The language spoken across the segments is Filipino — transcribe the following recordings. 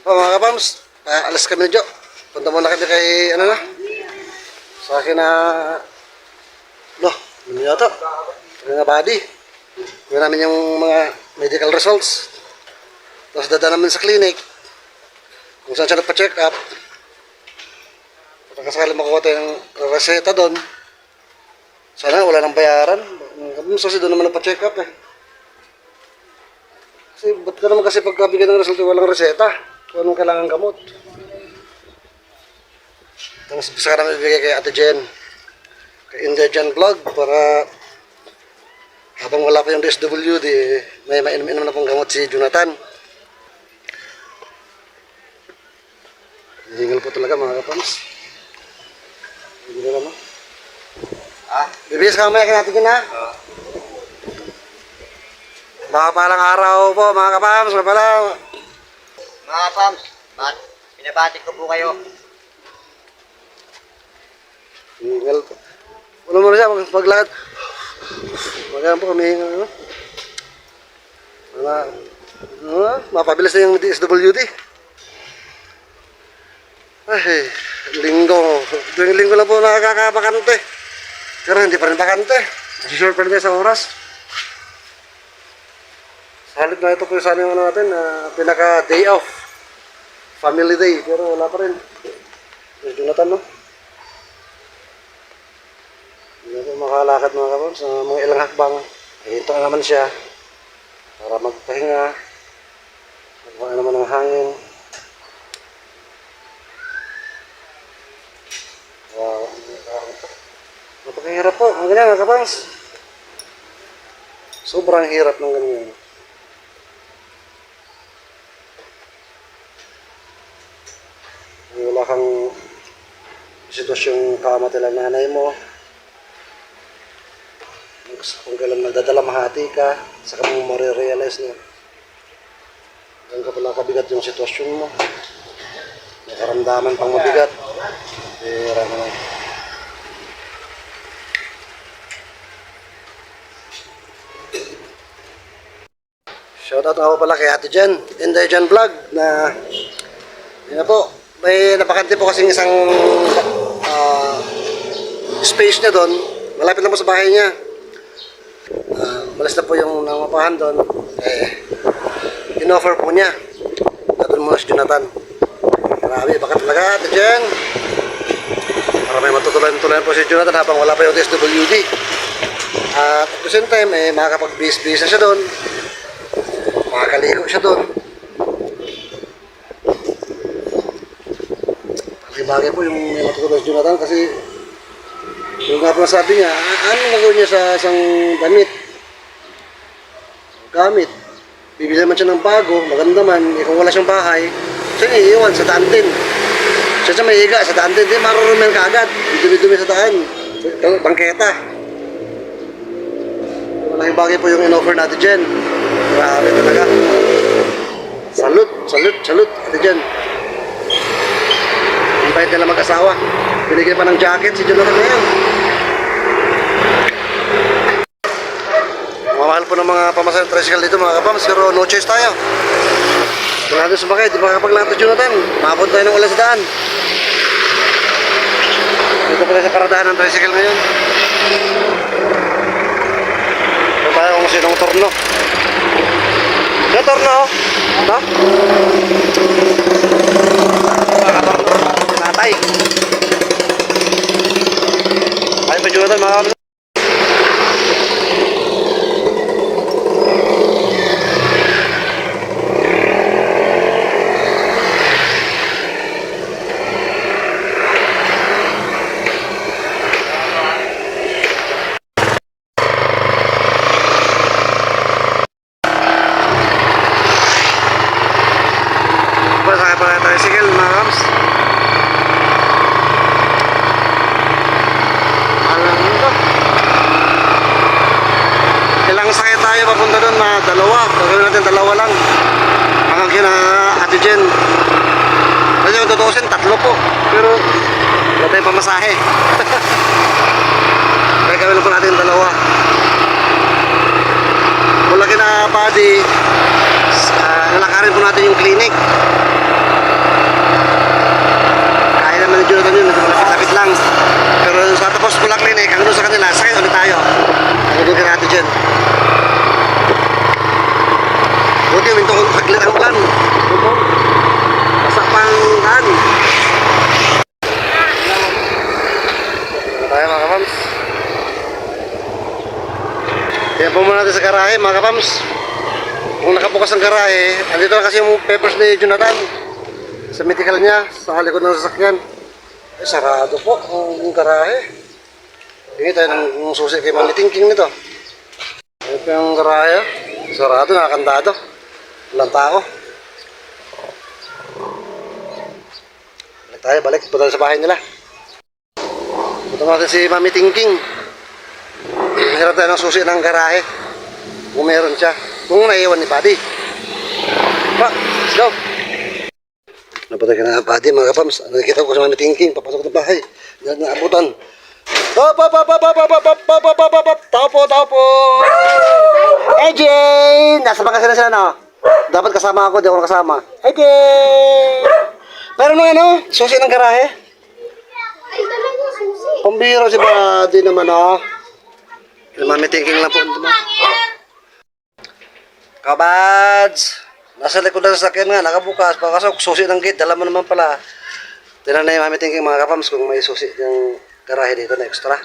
Oh, mga kapams, alas kami na Jo. Punta muna kami kay, ano na, sa akin na, ano yata, nga body. Gawin namin yung mga medical results. Tapos dada namin sa clinic, kung saan siya nagpa-check up. Pagkasakali makuha tayo ng reseta doon. Sana wala nang bayaran. Kasi doon naman nagpa-check up eh. Kasi ba't ka naman kasi pagkabigyan ng resulta walang reseta? Kung anong kailangan gamot. Tapos bisa ka namin ibigay kay Ate Jen. Kay Indian Vlog para habang wala pa yung DSWD, may mainom-inom na pong gamot si Jonathan. Hihingal po talaga mga kapams. Hindi na naman. Bibigyan ka mamaya kay Ate Jen ha? Makapalang araw po mga kapams. Mga kapams, binabati ko po kayo. Hingal po. Wala mo na siya, paglakad. Magandang po, humihingal. Mapabilis na yung DSWD. Ay, linggo. Tuwing linggo lang po nakakabakante. Pero hindi pa rin bakante. Short pa rin tayo sa oras. Sa halip na ito po sana yung ano natin, pinaka day off. Family day, pero wala pa rin. Jonathan, no? Hindi po makalakad mga kapams. Mga ilang hakbang. Ito naman siya. Para magpahinga. Magpahinga naman ng hangin. Wow. Napakahirap po. Ang ganyan mga kapams. Sobrang hirap ng ganyan. Wala kang sitwasyong kamatilang nanay mo. Kung kailan nagdadala mahati ka, saka mo marirealize na hanggang ka pala kabigat yung sitwasyon mo. May karamdaman pang mabigat. Pera naman. Shoutout ako pala kay Ate Jen, Indian Vlog na yun na po. May napakante po kasing isang space niya doon. Malapit lang po sa bahay niya. Malas na po yung nangapahan doon. In-offer po niya. Doon muna si Jonathan. Marami, baka talaga Ate Jen. Para may matutulan-tulan po si Jonathan habang wala pa yung DSWD. At the same time, makakapag-bis-bis na siya doon. Makakaligo siya doon. Bagay po yung may matutunan si Jonathan kasi yung nga po sabi niya, ano nagawin niya sa isang damit? Gamit. Bibili naman siya ng bago, maganda man, kung wala siyang bahay, siya iiwan sa daan din. Siya may higa sa daan din, di marurumen ka agad. Dumi-dumi sa daan. Bangketa. Malaking bagay po yung in-offer natin dyan. Grabe talaga. Salute, Ate Jen. Invite nila mag-asawa. Binigyan pa ng jacket si Jonathan ngayon. Mamahal po ng mga pamasahe ng tricycle dito mga kapams, pero no choice tayo. Kung natin sumakay, di makakapaglangat si Jonathan. Maabot tayo ng ulan sa daan. Dito pala sa paradahan ng tricycle ngayon. Ito tayo kung sinong torno. Sino torno? Ito? Natay. Ayun pa Jonathan mga kapatid. Sakay pa na tricycle mga kams. Ilang sakay tayo papunta doon na dalawa. Gagawin natin dalawa lang. Hanggang kina Ate Jen. Kasi kung tutusin, tatlo po. Pero wala tayong pamasahe. Kaya gawin lang po natin dalawa. Mula kina Buddy, lalakarin po natin yung clinic. garahe mga kapams. Kung nakabukas ang garahe, andito na kasi yung papers ni Jonathan sa medical niya, sa likod ng sasakyan. Sarado po ang garahe. Tingin tayo ng susi kay Mami Tingking nito. Ito yung garahe. Sarado, nakakandado. Walang tao. Balik. Punta sa bahay nila. Punta natin si Mami Tingking. Hirap tayo ng susi ng garahe. Kung meron siya. Kung naiwan ni Buddy. Pa, let's go. Napatay ka na Buddy mga kapams. Nakikita ko si Mami Tingking. Papasok ng bahay. Naabutan. Hop. Tao po. Hey Jane! Nasa baka sila no? Dapat kasama ako, di ako nakasama. Hey Jane! Meron nung ano? Susi ng garahe? Ay, talaga susi. Pambiro si Buddy naman oh. Mami Tingking lang po. Kabads! Nasa likod ng sasakyan nga, nakabukas. Pagkasok, susi ng gate, dala mo naman pala. Tinan na yung Mami Tingking mga kapams kung may susi yung garahe dito na extra.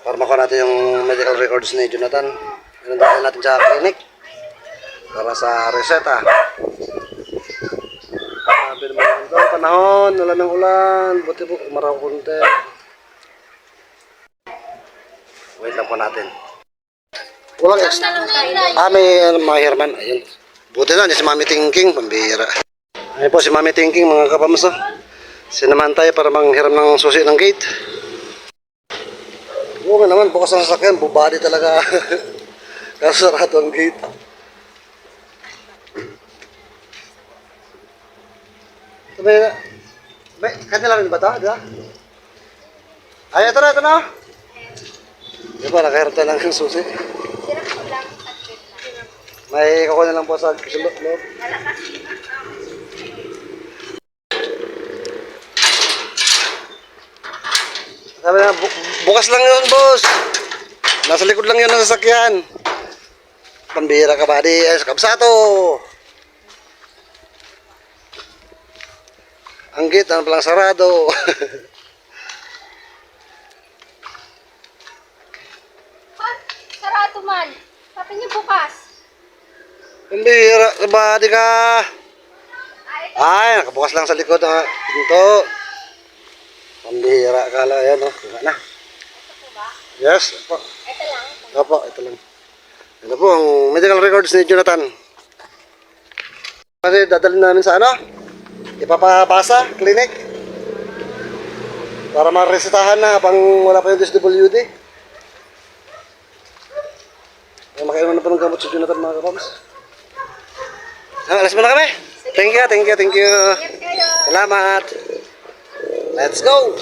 Para makuha natin yung medical records ni Jonathan. Pinuntahan natin sa clinic. Para sa reseta. Sabi naman ito, panahon, wala ng ulan. Buti po, umaraw konti. Wait lang po natin. Walang extra. May mga Herman. Ayun. Buti na, si Mami Tingking, pambihira. Ayun po si Mami Tingking, mga kapams. Sinaman tayo para manghiram ng susi ng gate. Oo nga naman, bukas ang sasakyan, bubadi talaga. Kaso sarado ang gate. Kanila rin ba ito? Diba? Ay, ito na. Di ba, nakahiram tayo ng susi. May kukunin lang po sa loob. Sabi na, bukas lang yun, boss. Nasa likod lang yun ng sasakyan. Pambira ka, Buddy. Ay, sa kabsato. Ang gate, ano palang sarado. Sarado man. Sabi niyo bukas. Pambira ka, Buddy ka. Ay, nakabukas lang sa likod ng pinto. Pambihira ka lang. Ayan, oh. Diba na? Yes. Opo. Ito lang. Opo, ito lang. Ito po ang medical records ni Jonathan. Kasi dadalhin namin sa ano? Ipapapasa, clinic. Para maresetahan na habang wala pa yung DSWD. Ay, makaiwan na pa ng gamot si Jonathan mga kapams. Alas mo na kami. Thank you. Salamat. Let's go!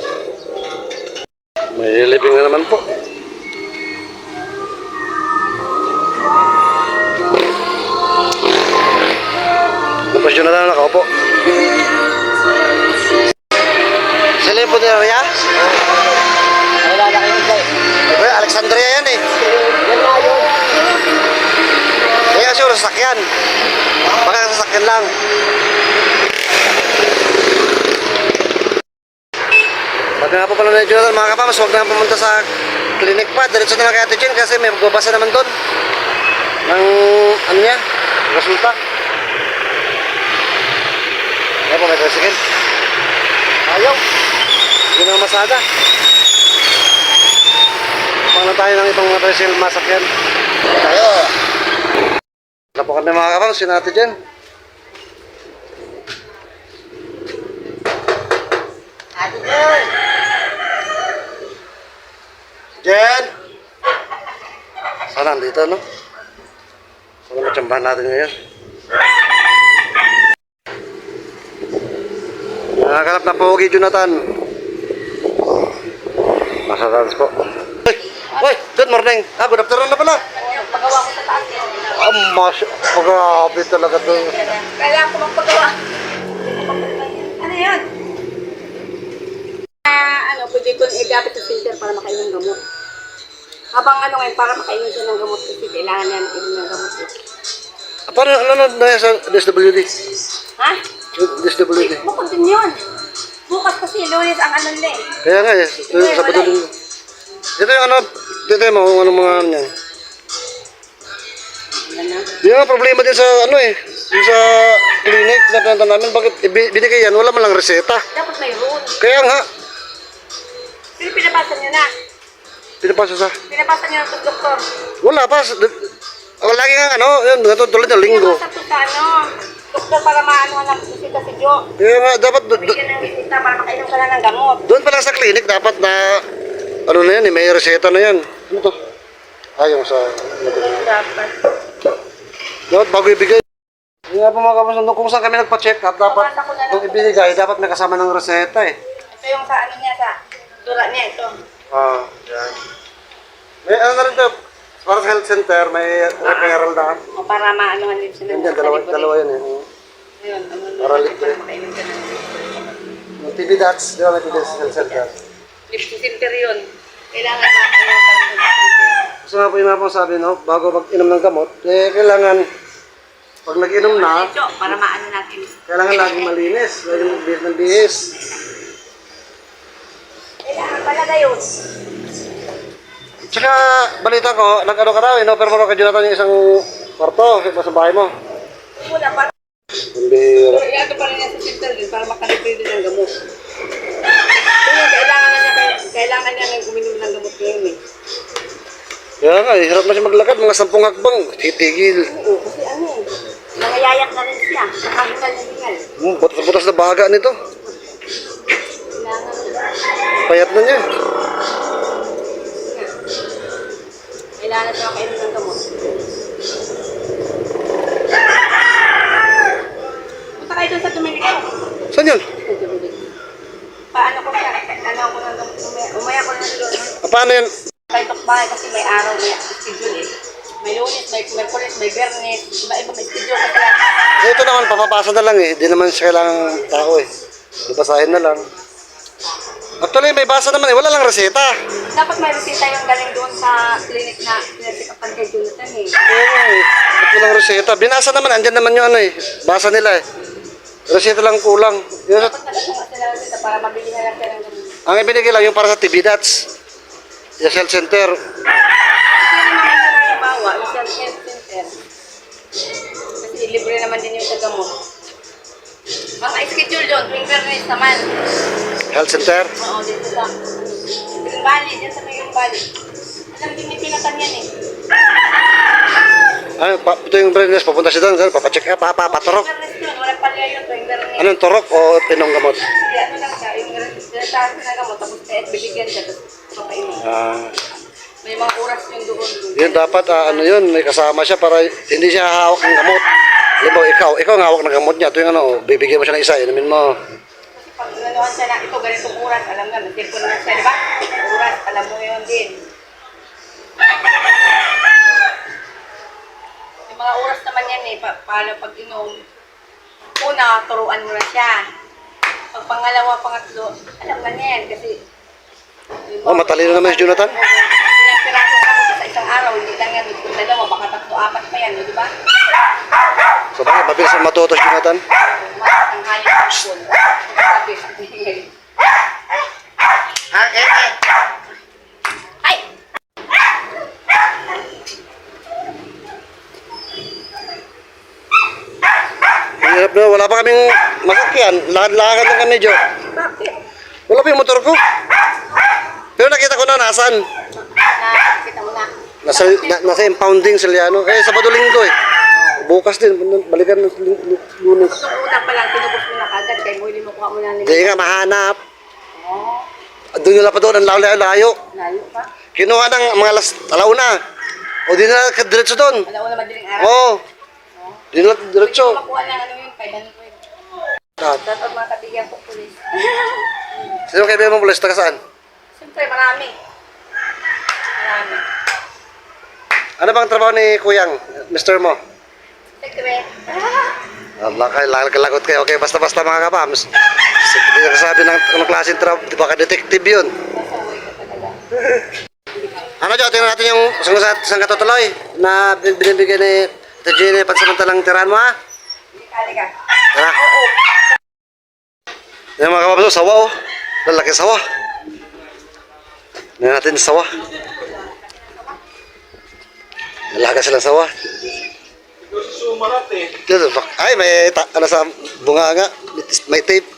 May living na naman po. Tapos yun na lang nakaupo. Sila yung punirya? Wala na kayo dito. Diba, Alexandria yan eh. Yan na yun. Eh kasi yung sasakyan. Baka sasakyan lang. Sabi nga po pala na Jonathan mga kapams, huwag na pumunta sa clinic pa. Diretso na lang kay Ate Jen kasi may magbabasa naman doon ng ano niya, resulta. Kaya po may tricycle. Ayaw. Hindi na masada. Panglan tayo ng ibang mga tricycle masakyan. Tayo. Wala po kami mga kapams, si Ate Jen. Ate Jen! Jen! Sana andito, no? Sana matsambahan natin ngayon. Nakakalap na pogi, Jonathan. Nasa dance po. Hoy! Good morning! Good afternoon na pala! Pagawa ko sa taas. Grabe talaga doon. Kailangan ko magpagawa. Ano yan? Pwede ko i-gapit sa filter para makainom ng gamot. Habang ngayon, para makainom siya ng gamot kasi kailangan niya inom ng gamot. Paano na sa DSWD? Ha? DSWD. Bukod din yun. Bukas kasi Lunes ang ano nila eh. Kaya nga, Sabado din. Ito yung ano, Tete mo kung anong mga ano yan. Yan na. Yung nga, problema din sa ano eh. Yung sa clinic na pinunta namin, bakit binigay yan? Wala man lang reseta. Dapat may rule. Kaya nga, Pero pinabasa niyo na. pinapasa sa... Pinabasa niyo na ito, doktor. Wala pa. Lagi nga ano, yun, tulad ng linggo. Pinabasa ito sa ano. Doktor para maano na bisita si Jo. Kaya nga, dapat Bigyan ng bisita para makainom ka na ng gamot. doon pa lang sa clinic, dapat na, ano na yan eh, may reseta na yan. Ano to? Yung sa... Dapat. Dapat bago ibigay. Yung nga po mga kapasan, kung saan kami nagpa-check up, dapat, kung ibinigay, dapat may kasama ng reseta eh. Ito yung sa ano niya, sa dura niya ito. Yan. May ano na rin to, para sa health center, may referral na. O para maanohan din sila. Yan, dalawa yan eh. Ayun, ano na. Para libre. Makainom ka na. Yung TB Dots, di ba may TB sa health center? Lift center yun. Kailangan makainom ka ng center. Gusto nga po yung mga po sabi, no, bago mag-inom ng gamot, eh, kailangan, pag nag-inom na, Jo, para maano natin. kailangan laging malinis, laging magbihis ng bihis. Kailangan pala yun. Tsaka, balita ko, nag-ano ka daw, in-offer mo kay Jonathan yung isang kwarto sa bahay mo. Wala pa. Ang bihira. Pero iato pa rin yan sa center din para makalipid din ng gamot. Kaya kailangan niya ng uminom ng gamot ngayon eh. Kaya nga, hirap na siya maglakad, mga 10 hakbang, titigil. Oo, kasi ano eh. Nangayayak na rin siya. Nakahingal na hingal. Butas-butas na baga nito. Kailangan na. Payat na niya. Kailangan na siya makainom ng gamot. Punta kayo doon sa Dominico. Saan yun? Paano ko siya? Ano ko ng gamot? Umaya ko na doon. Paano yan? Kay Tokbahay kasi may araw, may schedule eh. May Lunes, may Merkulis, may Bernes. Iba-iba may schedule kasi yan. Ito naman, papapasa na lang eh. Di naman siya kailangang tao eh. Basahin na lang. Actually, may basa naman eh. Wala lang reseta. Dapat may resita yung galing doon sa clinic na pinasikapan kay Jonathan eh. Oo nga eh. Ba't walang reseta? Binasa naman. Andyan naman yung ano eh. Basa nila eh. Reseta lang kulang. Yung sa, Dapat nagkakaroon sila resita para mabili na lang siya ng gamot. ang ibinigay lang yung para sa TB Dots. Yung health center. Kasi naman na naibawa, yung sa health center. Kasi libre naman din yung sa gamot. Mga schedule doon, tuwing Bernes naman. Health center. Oo, dito lang. Green Valley, dyan sa may Green Valley. Alam din may pinatan yan eh. Ito yung Brenes. Papunta siya doon. Papacheck up. Papaturok. Bernes yun, walang palya yun tuwing Bernes. Anong turok o pinong gamot? Hindi, ano lang siya, yung nilatahan ko na gamot, tapos kahit bibigyan siya, tapos papainom. May mga oras yung doon. Yun dapat, ano yun, may kasama siya para hindi siya hawak ng gamot. Halimbawa, ikaw ang hawak ng gamot niya. Tuwing ano, bibigyan mo siya ng isa, inumin mo. Kasi pag nanuhan siya na ito, ganitong oras, alam nga, nag-telephone na siya, di ba? Oras, alam mo yun din. Yung mga oras naman yan eh, paano pag inom. Una, turuan mo na siya. Pag pangalawa, pangatlo, alam na niya yan kasi... Matalino naman si Jonathan. Ilang piraso ka sa isang araw, hindi lang yan, kung dalawa, baka tatlo, apat pa yan, di ba? So bakit mabilis ang matuto si Jonathan? Ang hayop ng phone. Sabi, ay! Hirap na, wala pa kaming masakyan. Lakad-lakad lang kami, Jo. Bakit? Wala pa yung motor ko. Pero nakita ko na, nasan? Nakita mo na. Nasa impounding sa Liano. Eh, Sabado Linggo eh. Bukas din, balikan ng Lunes. Itong una pa lang, tinubos mo na kagad, kaya mo kuha mo na Hindi nga, mahanap. Oh, Doon nila pa doon, ang layo. layo pa. Kinuha ng mga alauna. O di na diretso doon. Alam mo na madaling araw. Oo. Di na diretso. Pwede mo makuha ng ano yun, 500. Lahat. Dapat mga kabigyan ko pulis. Sino kaibigan mo pulis? Taga saan? Siyempre, marami. Marami. Ano bang trabaho ni Kuyang, Mr. mo? Secret. Allah kayo, lagot kayo. Okay, basta-basta mga kapams. Hindi na sabi ng anong klaseng trabaho. Di ba ka-detective yun? Masaway ka talaga. Ano dyan, tingnan natin yung isang katutuloy na binibigay ni Tito Jenny pansamantalang tirahan mo ha? Hindi ka. Ha? Oo. Yan mga kapams, sawa oh. Lalaki sawa. Tingnan natin sawa. Alaga silang sawa. Sumarat eh. Ay, may ano sa bunga nga. May tape.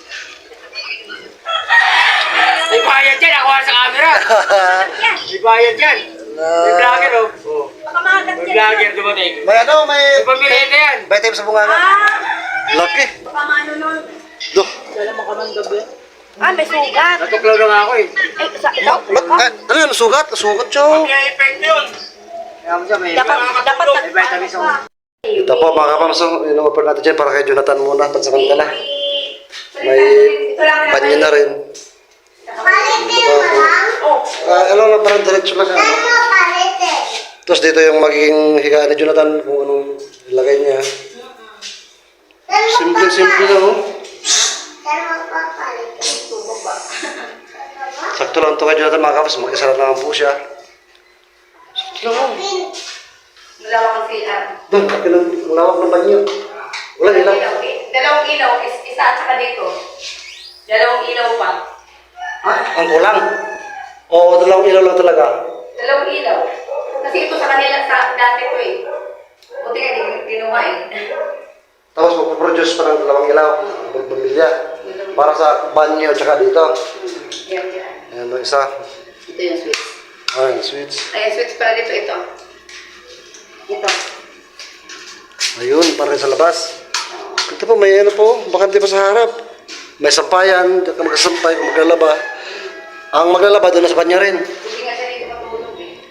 May bayad dyan, ako sa camera. May bayad dyan. May vlogger oh. Oh. Baka makagat May yan. vlogger dumating. May ano, may... May pamilya yan. May tape sa bunga nga. Laki. Baka maano nun. Duh. Wala mo kamandog eh. Ah, may sugat. Natuklaw na nga ako eh. Ay, sa ito? Ano yun? Sugat? Sugat, Chong. Kaya effect yun. Kaya mo siya may... Dapat May vitamins ako. Ito po mga kapamso, in-offer natin dyan para kay Jonathan muna, pansamantala. May banyo na rin. Oh, Alam na parang diretso lang. Tapos dito yung magiging higaan ni Jonathan kung anong ilagay niya. Simple lang oh. Sakto lang ito kay Jonathan mga kapamso, mag-isa lang naman po siya. Sakto lang oh. malawak ang CR. Doon, ang lawak ng banyo. Walang ilaw. Dalawang ilaw, isa at saka dito. Dalawang ilaw pa. Ang kulang. Oo, dalawang ilaw lang talaga. Dalawang ilaw. Kasi ito sa kanila, sa dati ko eh. Buti nga, di kinuha eh. Tapos magpo-produce pa ng dalawang ilaw. Pagpamilya. Para sa banyo tsaka dito. Yan, yan. Ayan, yung isa. Ito yung switch. Ayan, switch. Ayan, switch pala dito, ito. Ito. Ayun, para sa labas. Ito po, may ano po, bakante pa sa harap. May sampayan, diyan ka magsasampay kung maglalaba. Ang maglalaba doon na sa banyo rin. Hindi nga siya dito matulog eh.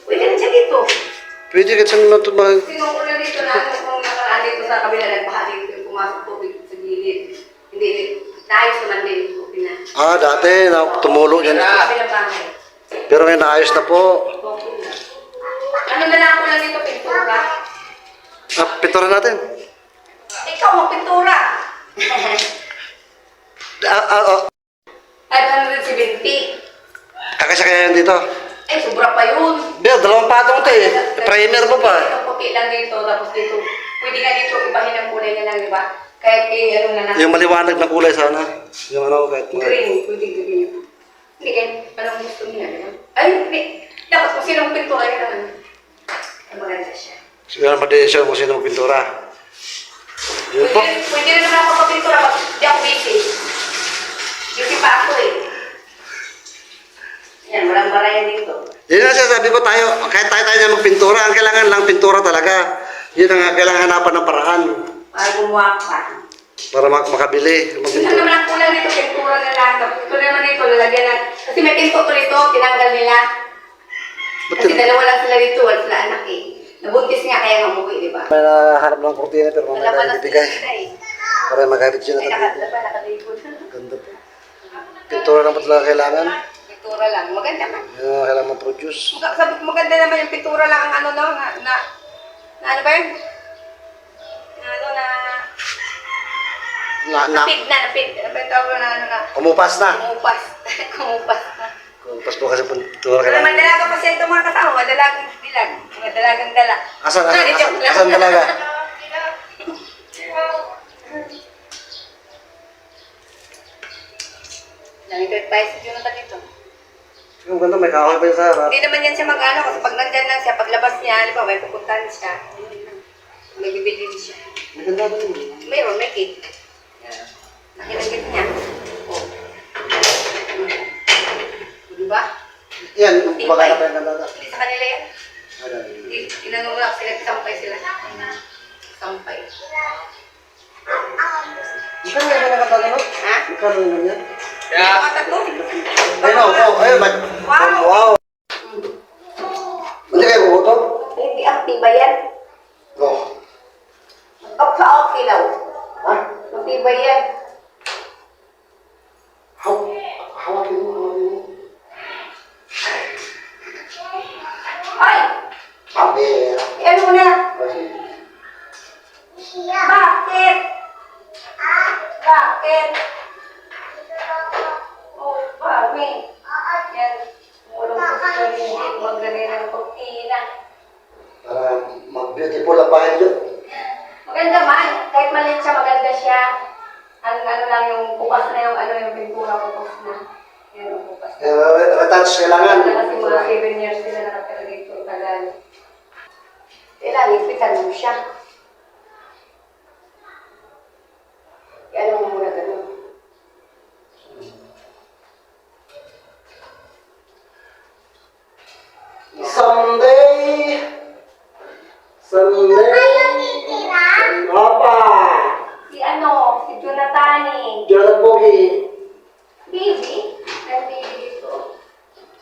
Pwede rin siya dito. Pwede ka saan na ito mag... Sinungko na dito na ano kung nakaraan dito sa kabila ng baha dito yung pumasok tubig sa gilid. Hindi, naayos naman din. Okay na. Dati, tumulo dyan. Sa kabilang bahay. Pero ngayon, naayos na po. Okay na. Ano na lang ako lang dito, pintura. Pintura natin. Ikaw, magpintura. 570. Kakasya kaya yan dito. Eh, sobra pa yun. Bill, dalawang patong ito eh. Primer mo pa. Ito, puti lang dito, tapos dito. Pwede nga dito, ibahin ang kulay na lang, di ba? Kahit ano na lang. Yung maliwanag na kulay sana. Yung ano, kahit Green, pwede green. Hindi kahit anong gusto niya. Di ba? Ay, hindi. Dapat kung sinong pintura, yun naman. Ang maganda siya. siguro ma-decision kung sino pintura. Yun po. Pwede rin naman ako papintura, hindi ako busy. Busy pa ako eh. Yan, walang barayan dito. Yun nga sabi ko tayo, kahit tayo na magpintura, ang kailangan lang pintura talaga. Yun ang kailangan hanapan ng paraan. Para gumawa pa. Para makabili. Ito Magpintura. naman ang kulang dito, pintura na lang. Ito naman dito, lalagyan na. Kasi may pinto to dito, tinanggal nila. Kasi dalawa lang sila dito, wala sila anak eh. Nabuntis nga kaya mamuwi, di ba? May nahanap ng kurtina pero mamaya Nalaban na na ibibigay. sila eh. Para magkabit siya Ay, na tabi. nakadibod. Ganda po. Pintura lang po talaga kailangan. Pintura lang, maganda man. Yun ang kailangan mag-produce. Sabi ko maganda naman yung pintura lang ang ano no, na ano ba yun? Na ano na, napid. Ano ba yung tawag na ano na? Kumupas na. Kumupas. Kumupas na. Kumupas po kasi pintura Kaya kailangan. madalaga pa siya itong mga kasama, madalagang dilag, madalagang dala. Asan Joke lang. asan talaga? Nalipid pa si Jonathan dito. Yung ganda may kahoy pa yun sa harap. Hindi naman yan siya mag-ano kasi pag nandyan lang siya, paglabas niya, halimbawa may pupuntahan siya. May bibilin siya. Maganda ba yun? Mayroon, may cake. Nakilagit niya. Oh. Diba? Yan, kumbaga na pa yung ganda. Hindi sa kanila yan. Inanulak sila, sampay sila. Sampay. Magkano yung mga ganda no? Ha? Magkano yung yan? Mga tatlo. Ay no, ayun, Wow! wow. Hindi kayo buto? Hindi aktiba yan. Oo. Sa okay lang. Ha? Aktiba yan. Hawakin mo. Ay! Sabi. Ano mo na? Bakit? Bakit? Oh, mami. Yan. Mulong gusto hindi maglagay ng kurtina. Para mag-beautiful ang bahay dyan. Maganda man. Kahit maliit siya, maganda siya. Ano lang yung bukas na yung ano yung pintura bukas na. Yan yung bukas na. Retouch kailangan. Kasi mga 7 years sila nakatira dito. Tagal. Kailangan ipitan mo siya. Kaya mo muna ganun. Someday, Papa, Si Jonathan eh. Jonathan Pogi, Baby? Ang baby dito.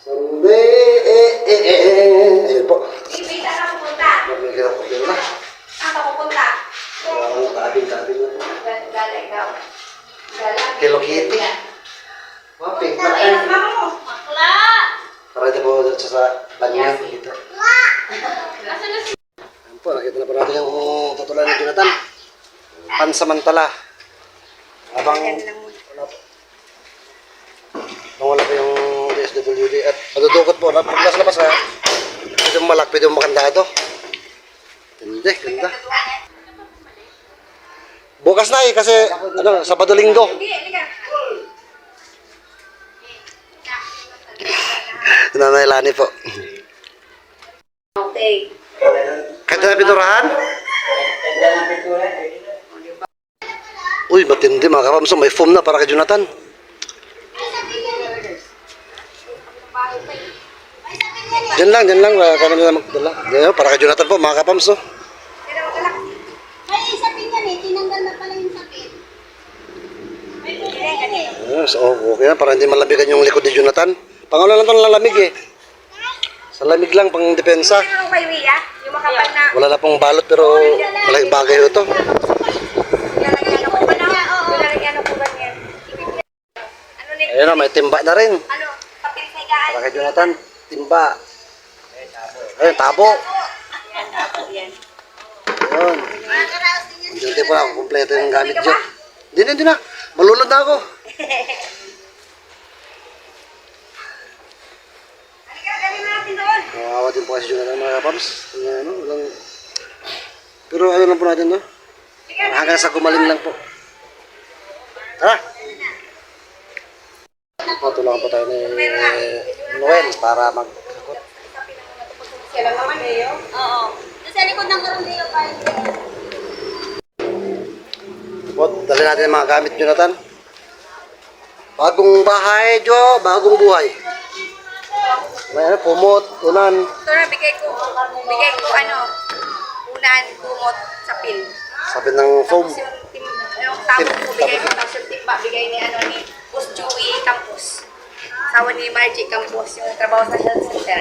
someday, ayun po. Baby, saan ka pupunta? Mamigil ako dito na. Saan ka pupunta? Ang tabing-tabing na po. Gala ikaw. Gala. Hello Kitty. Mga pink na Ay, tayo. mama mo. Makla! Para ito po dito sa banyan dito. Nasaan na si... Ayun po, nakita na po natin yung tutulan ni Jonathan. Pansamantala. Habang wala po. Nung wala po yung DSWD at madudukot po. Pag nasa labas ha, pwede mo malak, pwede mo makandado. Hindi, ganda. Bukas na kasi ano, Sabado Linggo. Hindi, halika. Nanay Lani po. Okay. Kahit na pinurahan? Uy, matindi mga kapamso. May foam na para kay Jonathan. Diyan lang. Kami na magdala. Diyan, para kay Jonathan po, mga kapamso. Ay, isapin yan eh. Tinanggal na pala yung sapin. May bumili eh. So, okay na, para hindi malabigan yung likod ni Jonathan. Pangalo lang ito ng lalamig eh. Sa lamig lang, pang depensa. Ano kay Ria? Yung makapal na... Wala na pong balot pero malaking bagay ito. Lalagyan ako ba na? Lalagyan ako ba niyan? Ano ni... Ayun na, may timba na rin. Ano? Papel sa higaan. Para kay Jonathan, timba. Ayun, tabo. Yan. Ayun. Makakaraos din yan. Hindi po na, kumpleto yung gamit dyan. Hindi na. Malulod na ako. Halika, dali na natin doon. Kawawa din po kasi Jonathan mga kapams. Ano, walang... Pero ano lang po natin, no? Hanggang sa gumaling lang po. Tara! Patulungan po tayo ni Noel para magkakot. Sila naman eh, yo. Oo. Doon sa likod ng karundeo pa. Po, dali natin yung mga gamit, Jonathan. Bagong bahay, Jo. Bagong buhay. May ano, pumot, unan. Ito na, bigay ko ano, unan, kumot, sapil. Sabi ng foam. Tapos yung tapos ko, bigay ko, tapos yung timba, bigay ni ano ni Boss Joey Campos. Asawa ni Margie Campos, yung trabaho sa health center.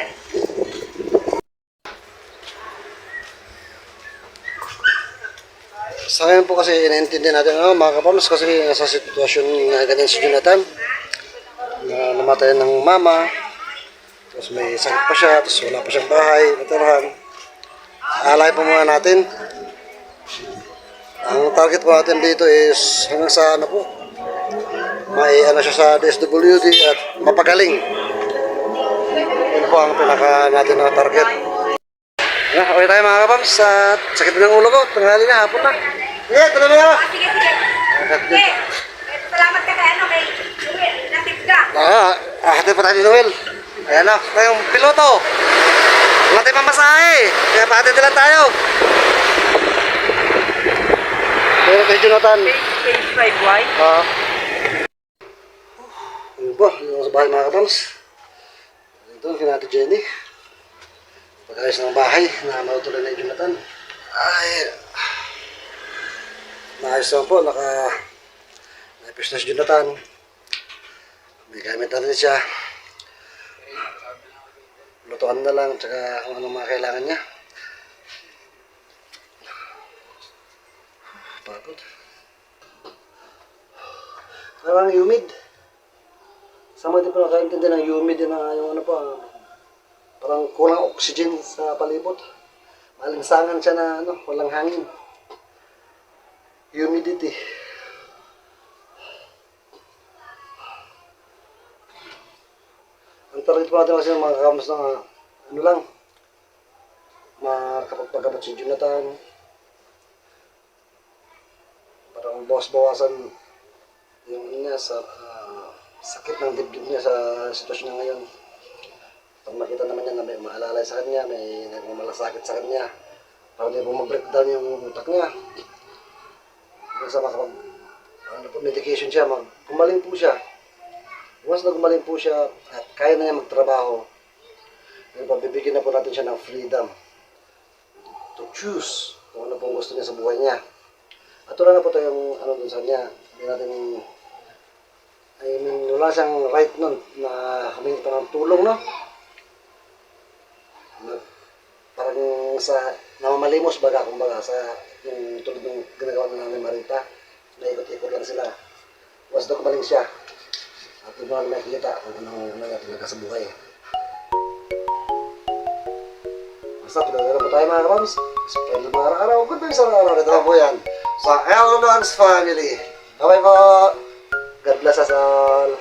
Sa ngayon po kasi inaintindi natin, mga kapams, kasi nasa sitwasyon na ganyan si Jonathan. Na namatay ng mama. Tapos may sakit pa siya, tapos wala pa siyang bahay, matirahan. Alay po muna natin. Ang target po natin dito is hanggang sa ano po, may ano siya sa DSWD at mapagaling. Yun po ang pinaka natin na target. Okay tayo mga kapams, at sakit ng ulo ko, tanghali na, hapon na. Yeah, tuloy na. Sige. Sige. Salamat ka kay ano, kay Joel, natip ka. Hati pa tayo ni Noel. Ayan na, tayong piloto. Wala tayong mamasahe. Kaya pati lang tayo. Pero kay Jonathan. Page 5Y. Ano ba? Yung sa bahay mga kapams. Ito, kina Ate Jenny. Pag-ayos ng bahay na mautuloy na yung Jonathan. Ay, naayos naman po. Naipis na si Jonathan. May gamit na rin siya. Lutuan na lang, tsaka kung anong mga kailangan niya. Pagod. Parang humid. Sama din po nakaintindi ng humid na yung ano po, parang kulang oxygen sa palibot. Malinsangan siya na ano, walang hangin. Humidity. Ang target po natin kasi ng mga kamos na ano lang, makapagpagabot si Jonathan. Parang bawas-bawasan yung ano niya sa sakit ng dibdib niya sa sitwasyon niya ngayon. Pag makita naman niya na may maalalay sa kanya, may nagmamalasakit sa kanya, Para di po mag-breakdown yung utak niya. Hanggang sa makapag, ano po, medication siya, gumaling po siya. Once na gumaling po siya at kaya na niya magtrabaho, then bibigyan na po natin siya ng freedom to choose kung ano pong gusto niya sa buhay niya. At wala na po tayong ano dun sa kanya. Hindi natin, I mean, wala siyang right nun na humingi pa ng tulong, no? Parang sa namamalimos baga, kumbaga, sa yung tulad ng ginagawa na namin Marita, na ikot-ikot lang sila. Once na gumaling siya, at doon namin nakikita kung anong talaga sa buhay. Basta, pinagdala po tayo mga kapams. Spend mga araw-araw. Good vibes araw-araw. Ito lang po yan. Sa Elron's Family. Bye-bye po. God bless us all.